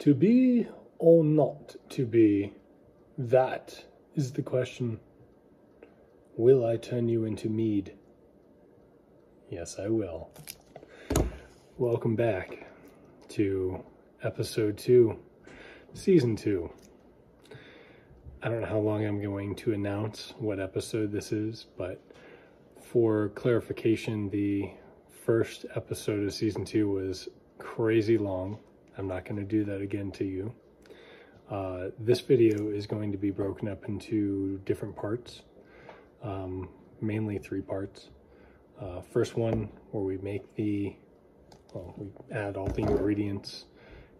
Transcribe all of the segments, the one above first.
To be or not to be, that is the question. Will I turn you into mead? Yes, I will. Welcome back to episode 2, season 2. I don't know how long I'm going to announce what episode this is, but for clarification, the first episode of season 2 was crazy long. I'm not going to do that again to you. This video is going to be broken up into different parts, mainly 3 parts. First one where we make we add all the ingredients,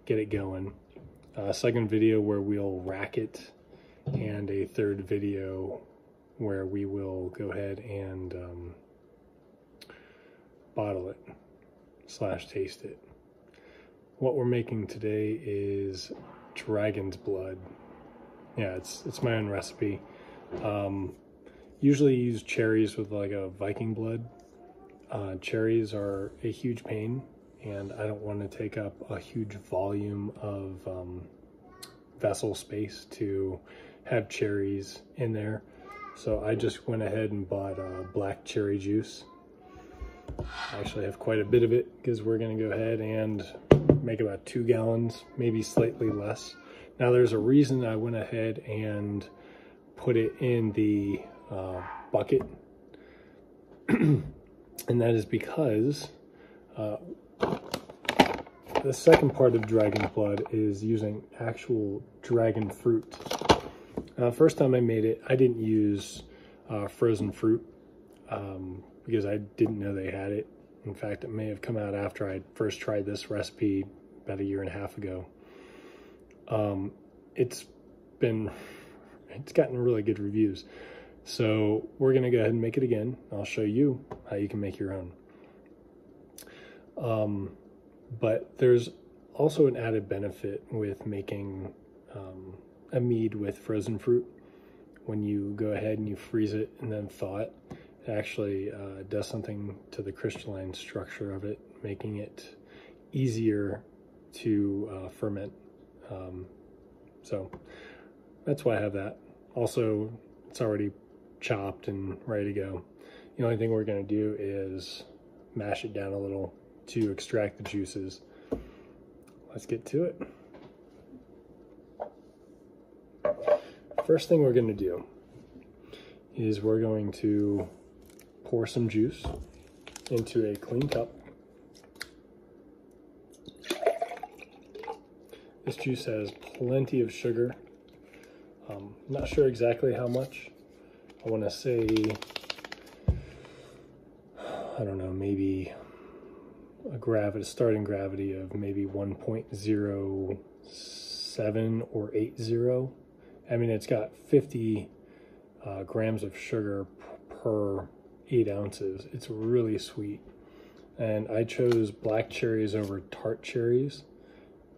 get it going. Second video where we'll rack it, and a third video where we will go ahead and bottle it / taste it. What we're making today is dragon's blood. Yeah, it's my own recipe. Usually use cherries with like a Viking blood. Cherries are a huge pain, and I don't want to take up a huge volume of vessel space to have cherries in there. So I just went ahead and bought black cherry juice. I actually have quite a bit of it because we're going to go ahead and make about 2 gallons, maybe slightly less. Now there's a reason I went ahead and put it in the bucket, and that is because the second part of dragon's blood is using actual dragon fruit. First time I made it, I didn't use frozen fruit because I didn't know they had it. In fact, it may have come out after I first tried this recipe about 1.5 years ago. It's gotten really good reviews. So we're gonna go ahead and make it again. I'll show you how you can make your own. But there's also an added benefit with making a mead with frozen fruit. When you go ahead and you freeze it and then thaw it, it actually does something to the crystalline structure of it, making it easier to ferment. So that's why I have that. Also, it's already chopped and ready to go. The only thing we're going to do is mash it down a little to extract the juices. Let's get to it. First thing we're going to do is we're going to pour some juice into a clean cup. This juice has plenty of sugar. Not sure exactly how much. I want to say, I don't know, maybe a starting gravity of maybe 1.07 or 80. I mean, it's got 50 grams of sugar per 8 ounces. It's really sweet. And I chose black cherries over tart cherries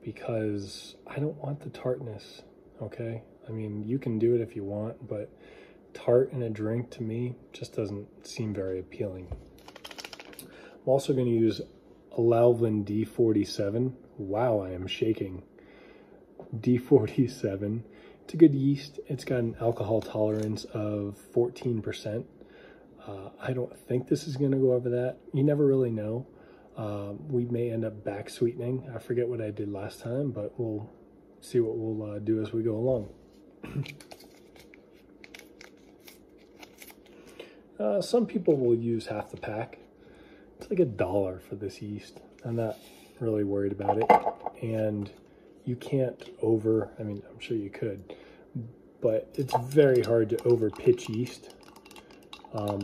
because I don't want the tartness, okay? I mean, you can do it if you want, but tart in a drink to me just doesn't seem very appealing. I'm also going to use Lalaven D47. Wow, I am shaking. D47. It's a good yeast. It's got an alcohol tolerance of 14%. I don't think this is going to go over that. You never really know. We may end up back sweetening. I forget what I did last time, but we'll see what we'll do as we go along. Some people will use half the pack. It's like $1 for this yeast. I'm not really worried about it. And you can't I mean, I'm sure you could, but it's very hard to over pitch yeast. I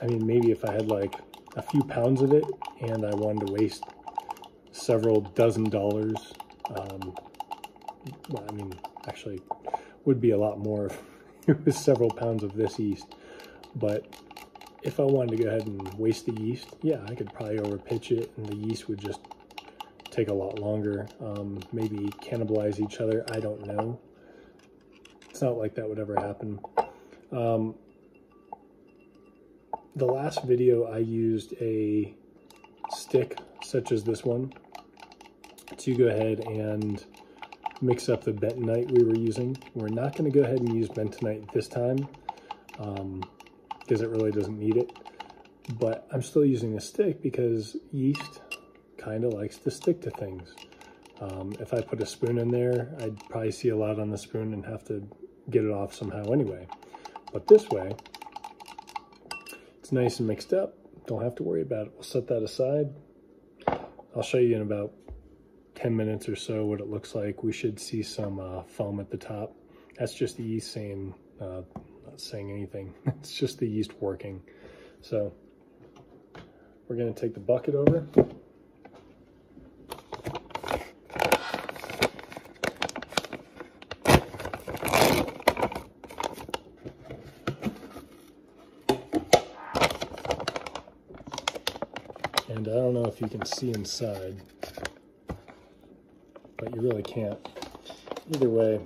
mean, maybe if I had like a few pounds of it and I wanted to waste several dozen dollars, well, I mean, actually would be a lot more if it was several pounds of this yeast. But if I wanted to go ahead and waste the yeast, yeah, I could probably over pitch it and the yeast would just take a lot longer, maybe cannibalize each other. I don't know. It's not like that would ever happen. The last video I used a stick such as this one to go ahead and mix up the bentonite we were using. We're not going to go ahead and use bentonite this time because it really doesn't need it. But I'm still using a stick because yeast kind of likes to stick to things. If I put a spoon in there, I'd probably see a lot on the spoon and have to get it off somehow anyway. But this way, it's nice and mixed up. Don't have to worry about it. We'll set that aside. I'll show you in about 10 minutes or so what it looks like. We should see some foam at the top. That's just the yeast saying, not saying anything. It's just the yeast working. So we're going to take the bucket over. And I don't know if you can see inside, but you really can't. Either way,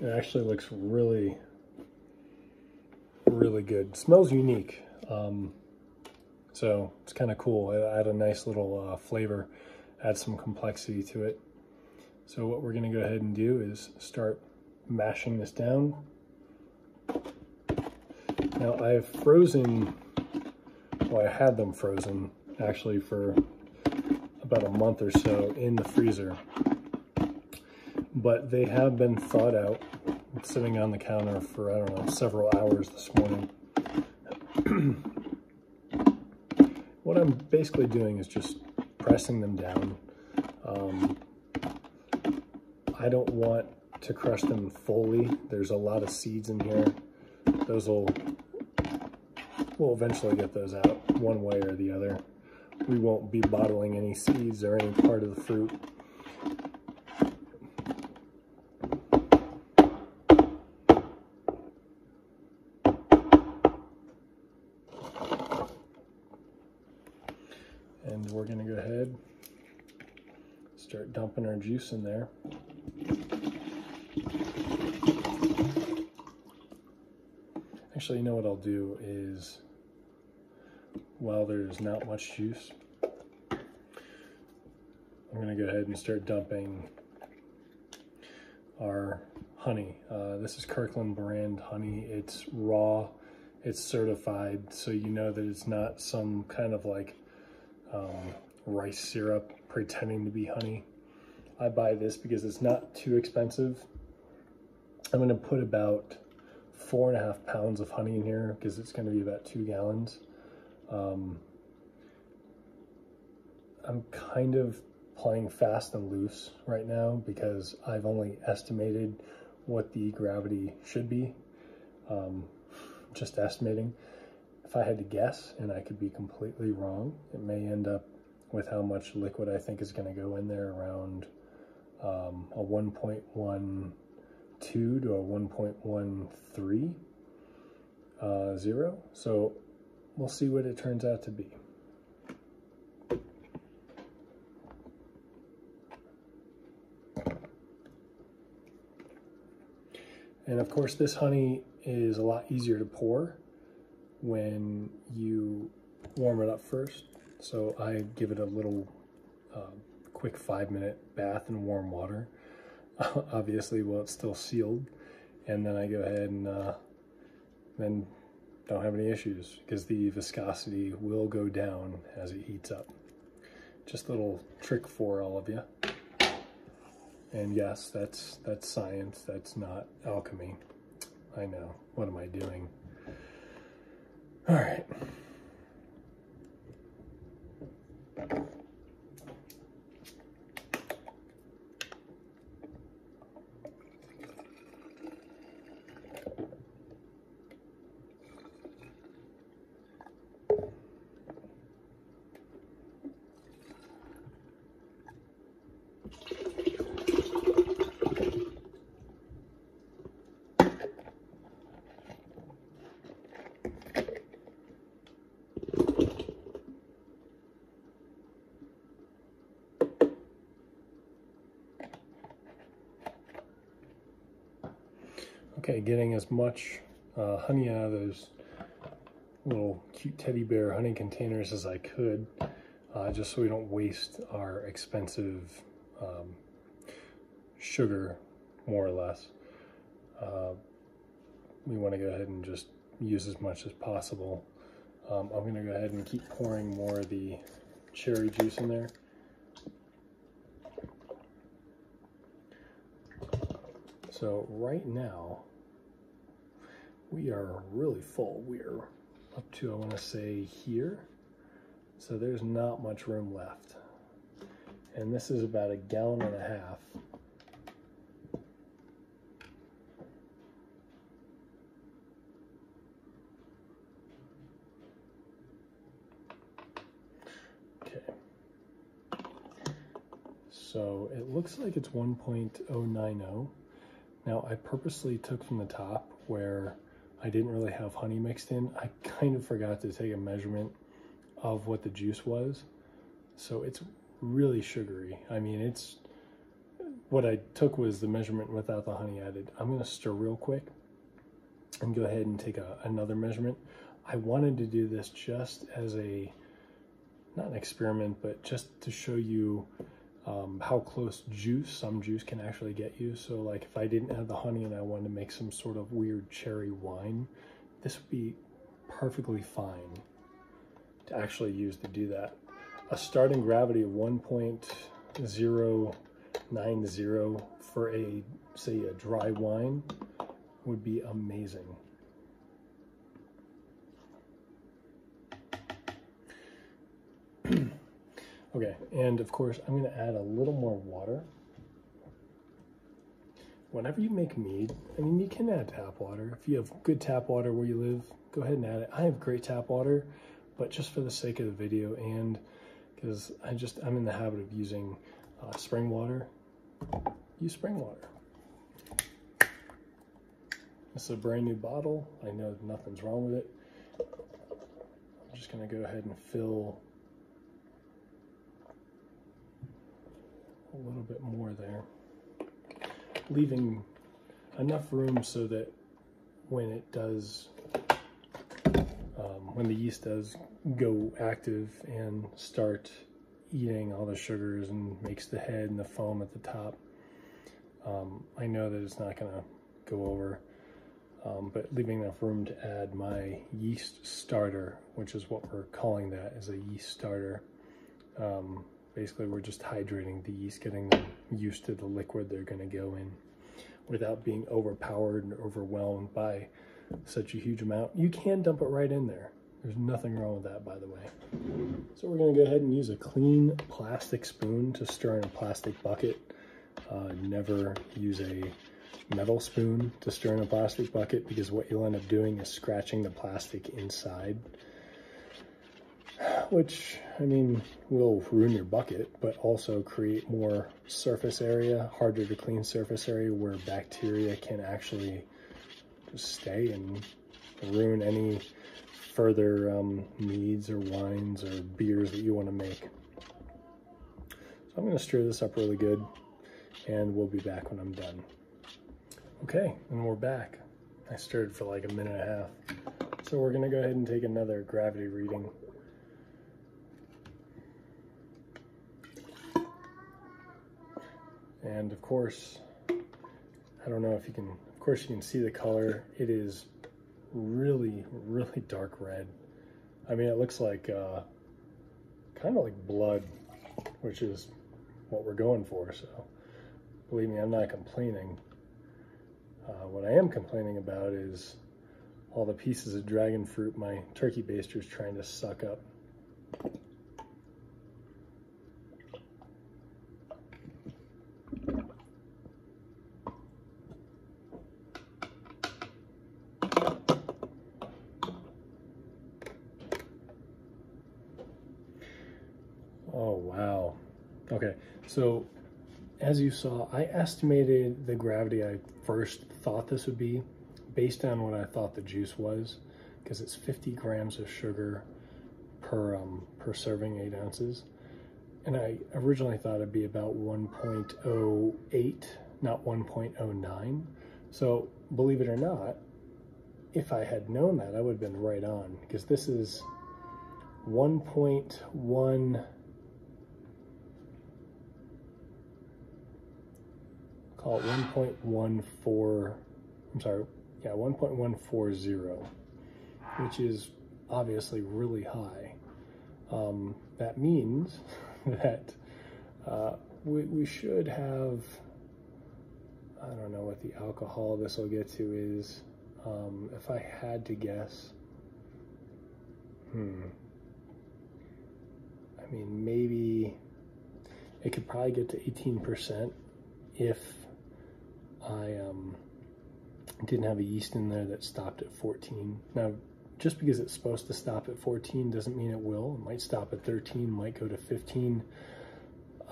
it actually looks really, really good. It smells unique, so it's kind of cool. It add a nice little flavor, add some complexity to it. So what we're going to go ahead and do is start mashing this down. Now I've frozen, well, I had them frozen actually for about a month or so in the freezer, but they have been thawed out, sitting on the counter for, I don't know, several hours this morning. What I'm basically doing is just pressing them down. I don't want to crush them fully. There's a lot of seeds in here. Those we'll eventually get those out one way or the other. We won't be bottling any seeds or any part of the fruit. And we're going to go ahead, start dumping our juice in there. Actually, you know what I'll do is, while there's not much juice, I'm going to go ahead and start dumping our honey. This is Kirkland brand honey. It's raw, it's certified, so you know that it's not some kind of like rice syrup pretending to be honey. I buy this because it's not too expensive. I'm going to put about 4.5 pounds of honey in here because it's going to be about 2 gallons. I'm kind of playing fast and loose right now because I've only estimated what the gravity should be. Just estimating. If I had to guess, and I could be completely wrong, it may end up with how much liquid I think is going to go in there, around a 1.12 to a 1.13 0. So we'll see what it turns out to be. And of course, this honey is a lot easier to pour when you warm it up first. So I give it a little quick 5-minute bath in warm water, obviously while it's still sealed, and then I go ahead and then don't have any issues because the viscosity will go down as it heats up. Just a little trick for all of you. And yes, that's science, that's not alchemy. I know, what am I doing? All right. Okay, getting as much honey out of those little cute teddy bear honey containers as I could, just so we don't waste our expensive sugar, more or less. We want to go ahead and just use as much as possible. I'm going to go ahead and keep pouring more of the cherry juice in there. So right now, we are really full. We are up to, I want to say, here. So there's not much room left. And this is about 1.5 gallons. Okay. So it looks like it's 1.090. Now I purposely took from the top where I didn't really have honey mixed in. I kind of forgot to take a measurement of what the juice was. So it's really sugary. I mean, it's, what I took was the measurement without the honey added. I'm gonna stir real quick and go ahead and take another measurement. I wanted to do this just as a, not an experiment, but just to show you how close some juice can actually get you. So like if I didn't add the honey and I wanted to make some sort of weird cherry wine, this would be perfectly fine to actually use to do that. A starting gravity of 1.090 for a, say, a dry wine would be amazing. Okay, and of course, I'm going to add a little more water. Whenever you make mead, I mean, you can add tap water. If you have good tap water where you live, go ahead and add it. I have great tap water, but just for the sake of the video and because I'm in the habit of using spring water, use spring water. This is a brand new bottle. I know nothing's wrong with it. I'm just going to go ahead and fill a little bit more there, leaving enough room so that when it does, when the yeast does go active and start eating all the sugars and makes the head and the foam at the top, I know that it's not going to go over, but leaving enough room to add my yeast starter, which is what we're calling that, is a yeast starter. Basically, we're just hydrating the yeast, getting them used to the liquid they're going to go in without being overpowered and overwhelmed by such a huge amount. You can dump it right in there. There's nothing wrong with that, by the way. So we're going to go ahead and use a clean plastic spoon to stir in a plastic bucket. Never use a metal spoon to stir in a plastic bucket, because what you'll end up doing is scratching the plastic inside, which, I mean, will ruin your bucket, but also create more surface area, harder to clean surface area where bacteria can actually just stay and ruin any further meads or wines or beers that you want to make. So I'm going to stir this up really good, and we'll be back when I'm done. Okay, and we're back. I stirred for like 1.5 minutes. So we're going to go ahead and take another gravity reading. And of course, I don't know if you can, of course you can see the color. It is really, really dark red. I mean, it looks like, kind of like blood, which is what we're going for. So believe me, I'm not complaining. What I am complaining about is all the pieces of dragon fruit my turkey baster is trying to suck up. Oh, wow. Okay, so as you saw, I estimated the gravity I first thought this would be based on what I thought the juice was, because it's 50 grams of sugar per serving, 8 ounces. And I originally thought it'd be about 1.08, not 1.09. So believe it or not, if I had known that, I would have been right on, because this is 1.1, call it 1.14, I'm sorry, yeah, 1.140, which is obviously really high. That means that we should have, I don't know what the alcohol this will get to is. If I had to guess, I mean, maybe it could probably get to 18% if I didn't have a yeast in there that stopped at 14. Now, just because it's supposed to stop at 14 doesn't mean it will. It might stop at 13, might go to 15.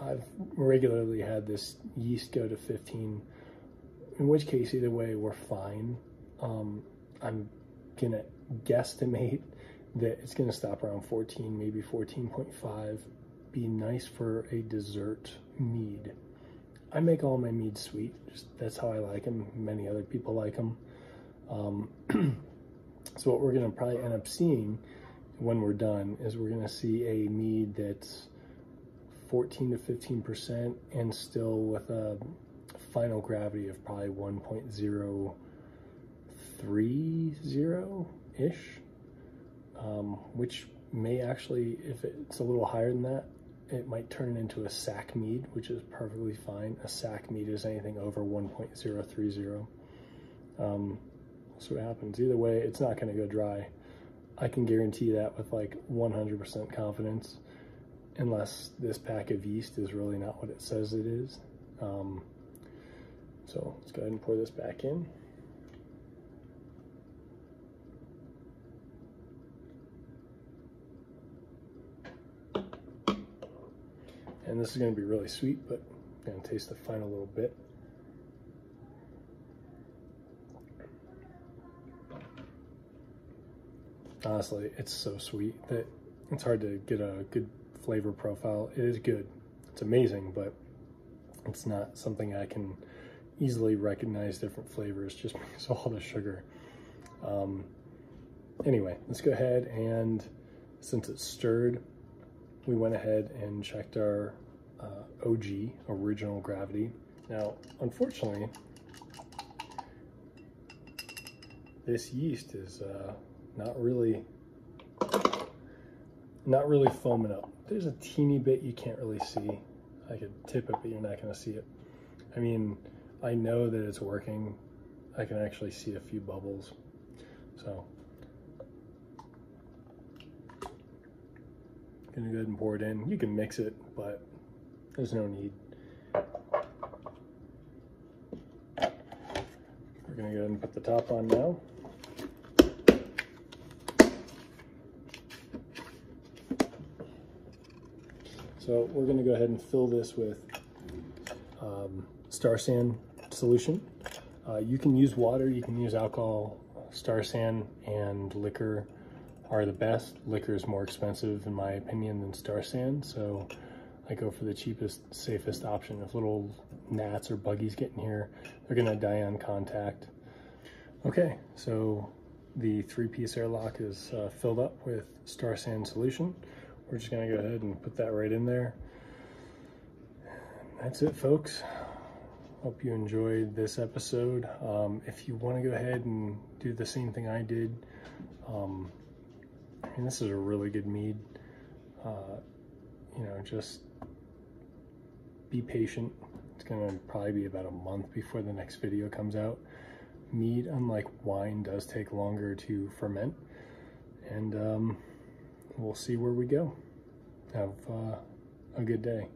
I've regularly had this yeast go to 15, in which case, either way, we're fine. I'm gonna guesstimate that it's gonna stop around 14, maybe 14.5. Be nice for a dessert mead. I make all my meads sweet, just that's how I like them. Many other people like them. So what we're gonna probably end up seeing when we're done is we're gonna see a mead that's 14 to 15% and still with a final gravity of probably 1.030-ish, which may actually, if it's a little higher than that, it might turn into a sack mead, which is perfectly fine. A sack mead is anything over 1.030. So what happens. Either way, it's not going to go dry. I can guarantee that with like 100% confidence, unless this pack of yeast is really not what it says it is. So let's go ahead and pour this back in. And this is going to be really sweet, but I'm going to taste the final little bit. Honestly, it's so sweet that it's hard to get a good flavor profile. It is good. It's amazing, but it's not something I can easily recognize different flavors just because of all the sugar. Anyway, let's go ahead, and since it's stirred, we went ahead and checked our OG, original gravity. Now, unfortunately, this yeast is not really foaming up. There's a teeny bit you can't really see. I could tip it, but you're not going to see it. I mean, I know that it's working. I can actually see a few bubbles. So, gonna go ahead and pour it in. You can mix it, but there's no need. We're gonna go ahead and put the top on now. So we're gonna go ahead and fill this with Star San solution. You can use water, you can use alcohol. Star San and liquor are the best. Liquor is more expensive in my opinion than Star San, so I go for the cheapest, safest option. If little gnats or buggies get in here, they're gonna die on contact. Okay, so the 3-piece airlock is filled up with Star San solution. We're just gonna go ahead and put that right in there. That's it, folks. Hope you enjoyed this episode. If you want to go ahead and do the same thing I did, I mean, this is a really good mead. You know, just be patient. It's gonna probably be about a month before the next video comes out. Mead, unlike wine, does take longer to ferment, and we'll see where we go. Have a good day.